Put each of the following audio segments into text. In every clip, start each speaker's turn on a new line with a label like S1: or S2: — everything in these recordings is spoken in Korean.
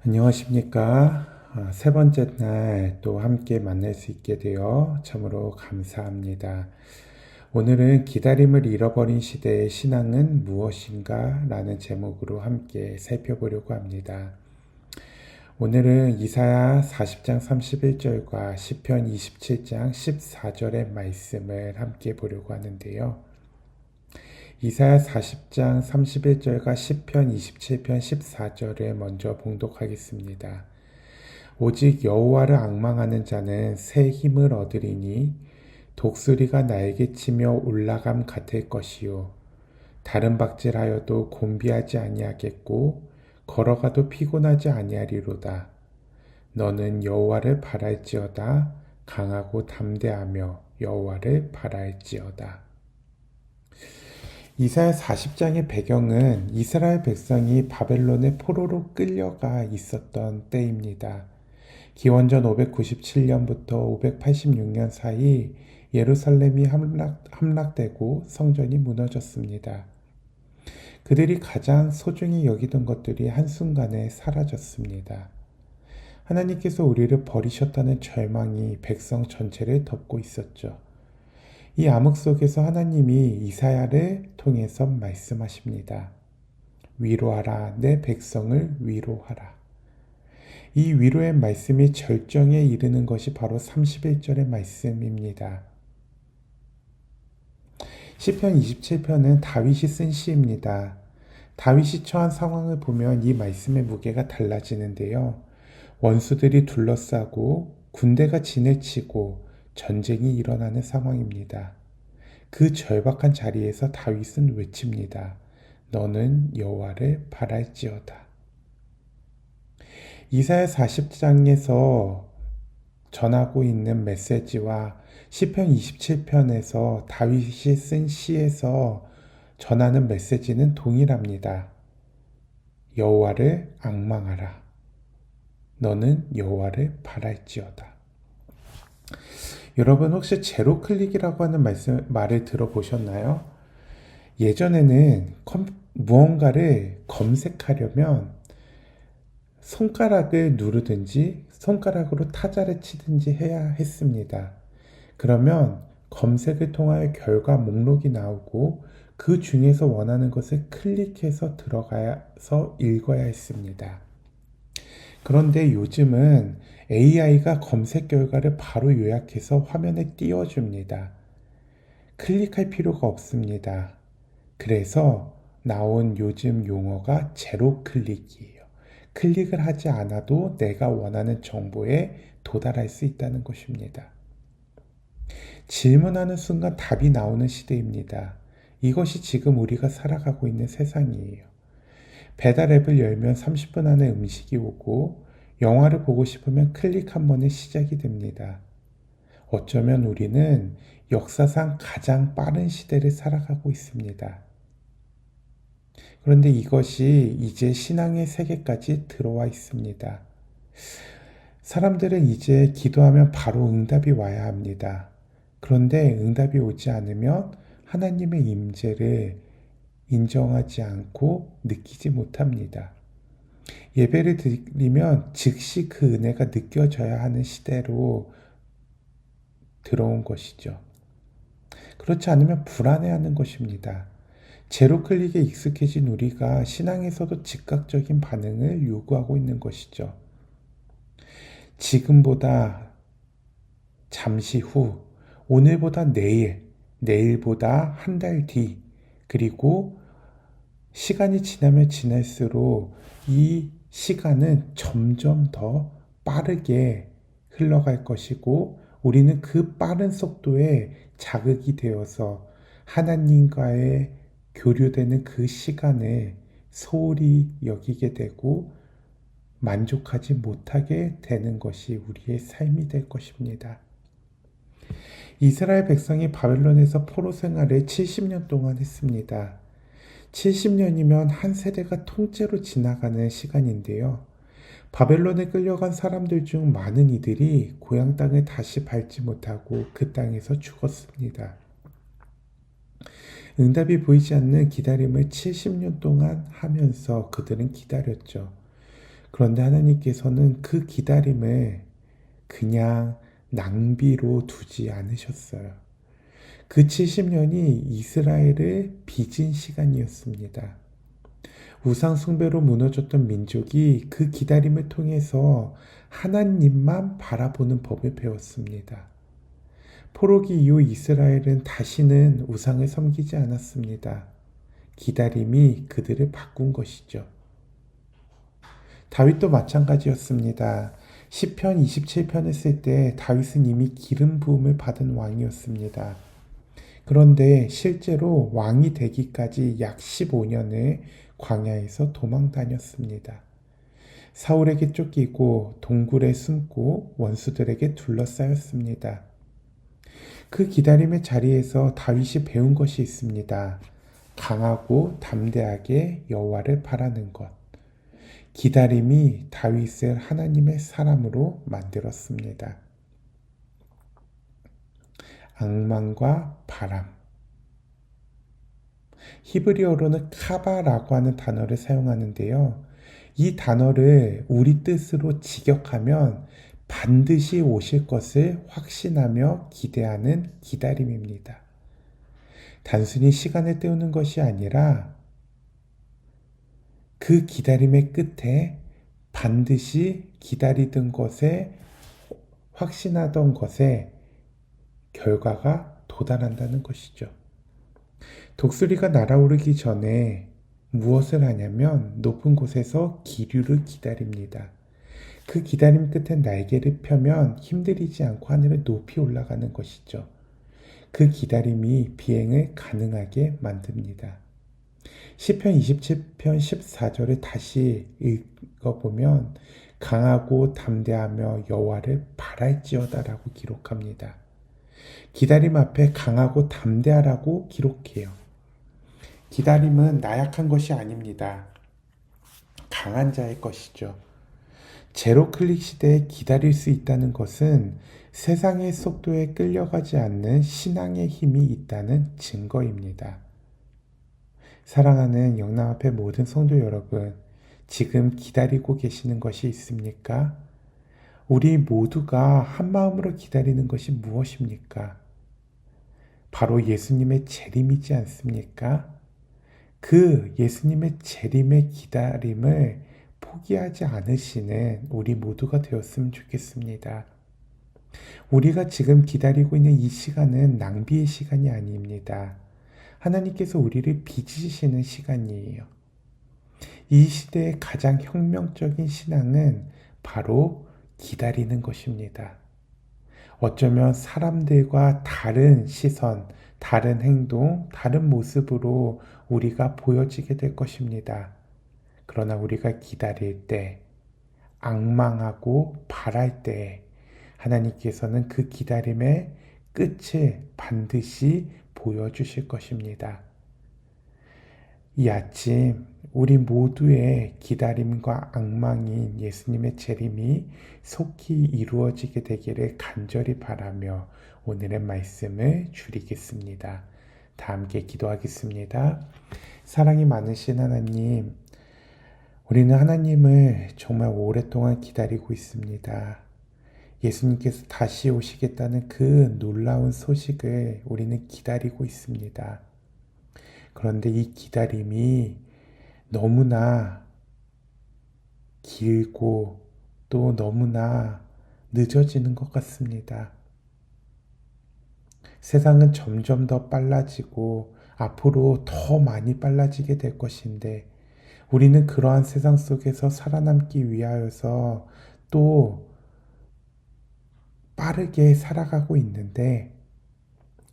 S1: 안녕하십니까. 세 번째 날 또 함께 만날 수 있게 되어 참으로 감사합니다. 오늘은 기다림을 잃어버린 시대의 신앙은 무엇인가? 라는 제목으로 함께 살펴보려고 합니다. 오늘은 이사야 40장 31절과 시편 27장 14절의 말씀을 함께 보려고 하는데요. 이사야 40장 31절과 시편 27편 14절을 먼저 봉독하겠습니다. 오직 여호와를 앙망하는 자는 새 힘을 얻으리니 독수리가 나에게 치며 올라감 같을 것이요 다른 박질하여도 곤비하지 아니하겠고 걸어가도 피곤하지 아니하리로다. 너는 여호와를 바랄지어다. 강하고 담대하며 여호와를 바랄지어다. 이사야 40장의 배경은 이스라엘 백성이 바벨론의 포로로 끌려가 있었던 때입니다. 기원전 597년부터 586년 사이 예루살렘이 함락되고 성전이 무너졌습니다. 그들이 가장 소중히 여기던 것들이 한순간에 사라졌습니다. 하나님께서 우리를 버리셨다는 절망이 백성 전체를 덮고 있었죠. 이 암흑 속에서 하나님이 이사야를 통해서 말씀하십니다. 위로하라, 내 백성을 위로하라. 이 위로의 말씀이 절정에 이르는 것이 바로 31절의 말씀입니다. 시편 27편은 다윗이 쓴 시입니다. 다윗이 처한 상황을 보면 이 말씀의 무게가 달라지는데요. 원수들이 둘러싸고 군대가 진을 치고 전쟁이 일어나는 상황입니다. 그 절박한 자리에서 다윗은 외칩니다. 너는 여호와를 바랄지어다. 이사야 40장에서 전하고 있는 메시지와 시편 27편에서 다윗이 쓴 시에서 전하는 메시지는 동일합니다. 여호와를 앙망하라. 너는 여호와를 바랄지어다. 여러분 혹시 제로 클릭이라고 하는 말을 들어보셨나요? 예전에는 무언가를 검색하려면 손가락을 누르든지 손가락으로 타자를 치든지 해야 했습니다. 그러면 검색을 통하여 결과 목록이 나오고 그 중에서 원하는 것을 클릭해서 들어가서 읽어야 했습니다. 그런데 요즘은 AI가 검색 결과를 바로 요약해서 화면에 띄워줍니다. 클릭할 필요가 없습니다. 그래서 나온 요즘 용어가 제로 클릭이에요. 클릭을 하지 않아도 내가 원하는 정보에 도달할 수 있다는 것입니다. 질문하는 순간 답이 나오는 시대입니다. 이것이 지금 우리가 살아가고 있는 세상이에요. 배달 앱을 열면 30분 안에 음식이 오고 영화를 보고 싶으면 클릭 한 번에 시작이 됩니다. 어쩌면 우리는 역사상 가장 빠른 시대를 살아가고 있습니다. 그런데 이것이 이제 신앙의 세계까지 들어와 있습니다. 사람들은 이제 기도하면 바로 응답이 와야 합니다. 그런데 응답이 오지 않으면 하나님의 임재를 인정하지 않고 느끼지 못합니다. 예배를 드리면 즉시 그 은혜가 느껴져야 하는 시대로 들어온 것이죠. 그렇지 않으면 불안해하는 것입니다. 제로 클릭에 익숙해진 우리가 신앙에서도 즉각적인 반응을 요구하고 있는 것이죠. 지금보다 잠시 후, 오늘보다 내일, 내일보다 한 달 뒤, 그리고 시간이 지나면 지날수록 이 시간은 점점 더 빠르게 흘러갈 것이고 우리는 그 빠른 속도에 자극이 되어서 하나님과의 교류되는 그 시간을 소홀히 여기게 되고 만족하지 못하게 되는 것이 우리의 삶이 될 것입니다. 이스라엘 백성이 바벨론에서 포로 생활을 70년 동안 했습니다. 70년이면 한 세대가 통째로 지나가는 시간인데요. 바벨론에 끌려간 사람들 중 많은 이들이 고향 땅을 다시 밟지 못하고 그 땅에서 죽었습니다. 응답이 보이지 않는 기다림을 70년 동안 하면서 그들은 기다렸죠. 그런데 하나님께서는 그 기다림을 그냥 낭비로 두지 않으셨어요. 그 70년이 이스라엘을 빚은 시간이었습니다. 우상 숭배로 무너졌던 민족이 그 기다림을 통해서 하나님만 바라보는 법을 배웠습니다. 포로기 이후 이스라엘은 다시는 우상을 섬기지 않았습니다. 기다림이 그들을 바꾼 것이죠. 다윗도 마찬가지였습니다. 시편 27편을 쓸 때 다윗은 이미 기름 부음을 받은 왕이었습니다. 그런데 실제로 왕이 되기까지 약 15년을 광야에서 도망 다녔습니다. 사울에게 쫓기고 동굴에 숨고 원수들에게 둘러싸였습니다. 그 기다림의 자리에서 다윗이 배운 것이 있습니다. 강하고 담대하게 여호와를 바라는 것. 기다림이 다윗을 하나님의 사람으로 만들었습니다. 악망과 바람. 히브리어로는 카바라고 하는 단어를 사용하는데요. 이 단어를 우리 뜻으로 직역하면 반드시 오실 것을 확신하며 기대하는 기다림입니다. 단순히 시간을 때우는 것이 아니라 그 기다림의 끝에 반드시 기다리던 것에 확신하던 것에 결과가 도달한다는 것이죠. 독수리가 날아오르기 전에 무엇을 하냐면 높은 곳에서 기류를 기다립니다. 그 기다림 끝에 날개를 펴면 힘들이지 않고 하늘에 높이 올라가는 것이죠. 그 기다림이 비행을 가능하게 만듭니다. 시편 27편 14절을 다시 읽어보면 강하고 담대하며 여호와를 바랄지어다라고 기록합니다. 기다림 앞에 강하고 담대하라고 기록해요. 기다림은 나약한 것이 아닙니다. 강한 자의 것이죠. 제로 클릭 시대에 기다릴 수 있다는 것은 세상의 속도에 끌려가지 않는 신앙의 힘이 있다는 증거입니다. 사랑하는 영남 앞의 모든 성도 여러분, 지금 기다리고 계시는 것이 있습니까? 우리 모두가 한 마음으로 기다리는 것이 무엇입니까? 바로 예수님의 재림이지 않습니까? 그 예수님의 재림의 기다림을 포기하지 않으시는 우리 모두가 되었으면 좋겠습니다. 우리가 지금 기다리고 있는 이 시간은 낭비의 시간이 아닙니다. 하나님께서 우리를 빚으시는 시간이에요. 이 시대의 가장 혁명적인 신앙은 바로 기다리는 것입니다. 어쩌면 사람들과 다른 시선, 다른 행동, 다른 모습으로 우리가 보여지게 될 것입니다. 그러나 우리가 기다릴 때, 앙망하고 바랄 때 하나님께서는 그 기다림의 끝을 반드시 보여주실 것입니다. 이 아침 우리 모두의 기다림과 앙망인 예수님의 재림이 속히 이루어지게 되기를 간절히 바라며 오늘의 말씀을 줄이겠습니다. 다 함께 기도하겠습니다. 사랑이 많으신 하나님, 우리는 하나님을 정말 오랫동안 기다리고 있습니다. 예수님께서 다시 오시겠다는 그 놀라운 소식을 우리는 기다리고 있습니다. 그런데 이 기다림이 너무나 길고 또 너무나 늦어지는 것 같습니다. 세상은 점점 더 빨라지고 앞으로 더 많이 빨라지게 될 것인데 우리는 그러한 세상 속에서 살아남기 위하여서 또 빠르게 살아가고 있는데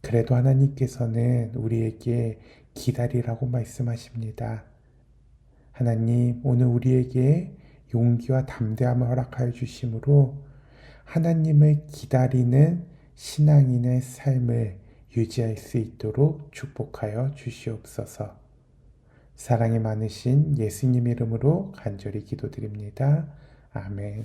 S1: 그래도 하나님께서는 우리에게 기다리라고 말씀하십니다. 하나님, 오늘 우리에게 용기와 담대함을 허락하여 주심으로 하나님을 기다리는 신앙인의 삶을 유지할 수 있도록 축복하여 주시옵소서. 사랑이 많으신 예수님 이름으로 간절히 기도드립니다. 아멘.